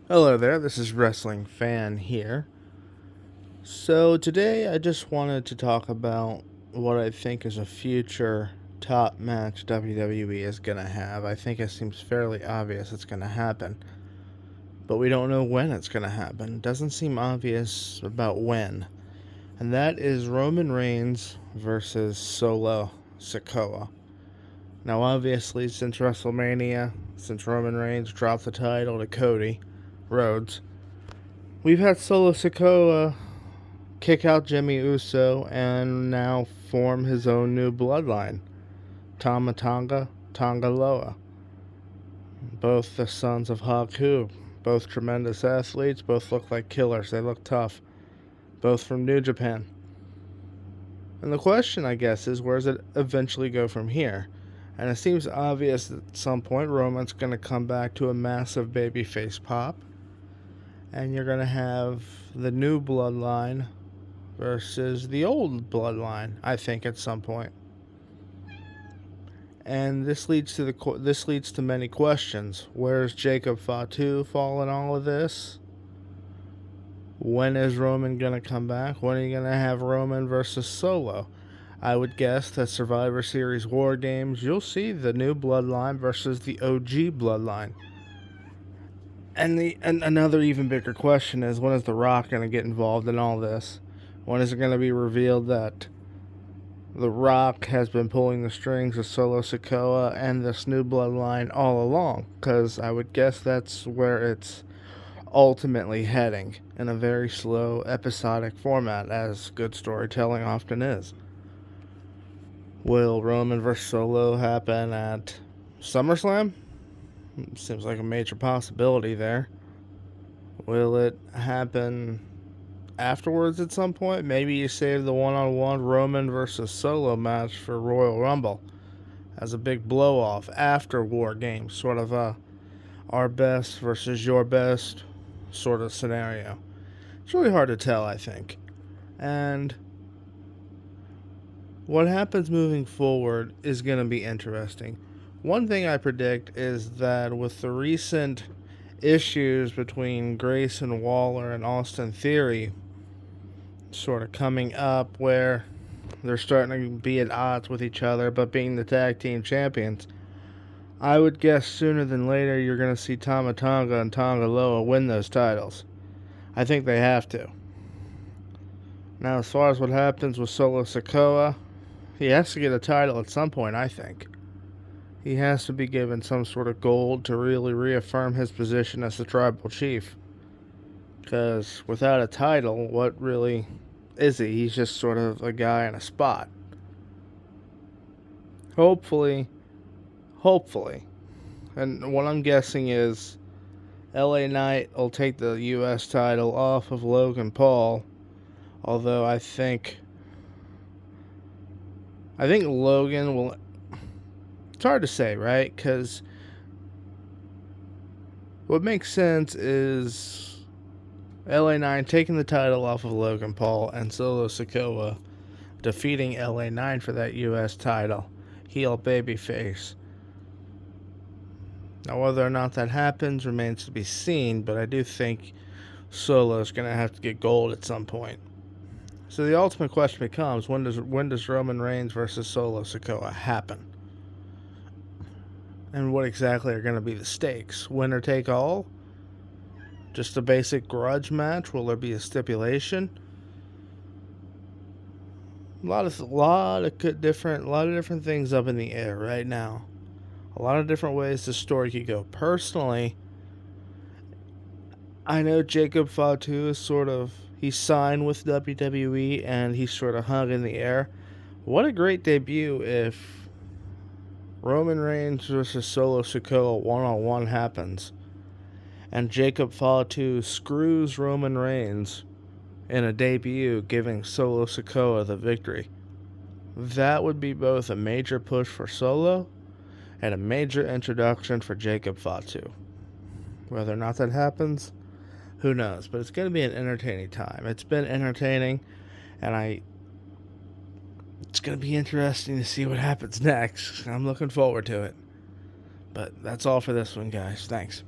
Hello there, this is Wrestling Fan here. So, today I just wanted to talk about what I think is a future top match WWE is going to have. I think it seems fairly obvious it's going to happen, but we don't know when it's going to happen. It doesn't seem obvious about when. And that is Roman Reigns versus Solo Sikoa. Now, obviously, since WrestleMania, since Roman Reigns dropped the title to Cody Rhodes, we've had Solo Sikoa kick out Jimmy Uso and now form his own new bloodline, Tama Tonga Loa. Both the sons of Haku, both tremendous athletes, both look like killers. They look tough. Both from New Japan. And the question, I guess, is where does it eventually go from here? And it seems obvious that at some point Roman's going to come back to a massive babyface pop. And you're going to have the new bloodline versus the old bloodline, I think, at some point. And this leads to many questions. Where's Jacob Fatu fall in all of this? When is Roman gonna come back? When are you gonna have Roman versus Solo? I would guess that Survivor Series War Games, you'll see the new bloodline versus the OG bloodline. And another even bigger question is, when is The Rock gonna get involved in all this? When is it gonna be revealed that The Rock has been pulling the strings of Solo Sikoa and this new bloodline all along? Because I would guess that's where it's ultimately heading, in a very slow, episodic format, as good storytelling often is. Will Roman vs. Solo happen at SummerSlam? Seems like a major possibility there. Will it happen afterwards at some point? Maybe you save the one-on-one Roman versus Solo match for Royal Rumble as a big blow-off after War Games, sort of a our best versus your best sort of scenario. It's really hard to tell, I think. And what happens moving forward is going to be interesting. One thing I predict is that with the recent issues between Grayson Waller and Austin Theory sort of coming up, where they're starting to be at odds with each other but being the tag team champions, I would guess sooner than later you're going to see Tama Tonga and Tonga Loa win those titles. I think they have to. Now, as far as what happens with Solo Sikoa, he has to get a title at some point, I think. He has to be given some sort of gold to really reaffirm his position as the tribal chief. Because without a title, what really is he? He's just sort of a guy in a spot. Hopefully, and what I'm guessing is LA Knight will take the US title off of Logan Paul. Although I think Logan will. It's hard to say, right? Because what makes sense is LA Knight taking the title off of Logan Paul and Solo Sikoa defeating LA Knight for that US title. Heel babyface. Now, whether or not that happens remains to be seen, but I do think Solo's going to have to get gold at some point. So the ultimate question becomes, when does Roman Reigns versus Solo Sikoa happen? And what exactly are going to be the stakes? Winner take all? Just a basic grudge match? Will there be a stipulation? A lot of different things up in the air right now. A lot of different ways the story could go. Personally, I know Jacob Fatu is he signed with WWE and he's sort of hung in the air. What a great debut if Roman Reigns versus Solo Sikoa one-on-one happens and Jacob Fatu screws Roman Reigns in a debut, giving Solo Sikoa the victory. That would be both a major push for Solo and a major introduction for Jacob Fatu. Whether or not that happens, who knows? But it's going to be an entertaining time. It's been entertaining, and it's going to be interesting to see what happens next. I'm looking forward to it. But that's all for this one, guys. Thanks.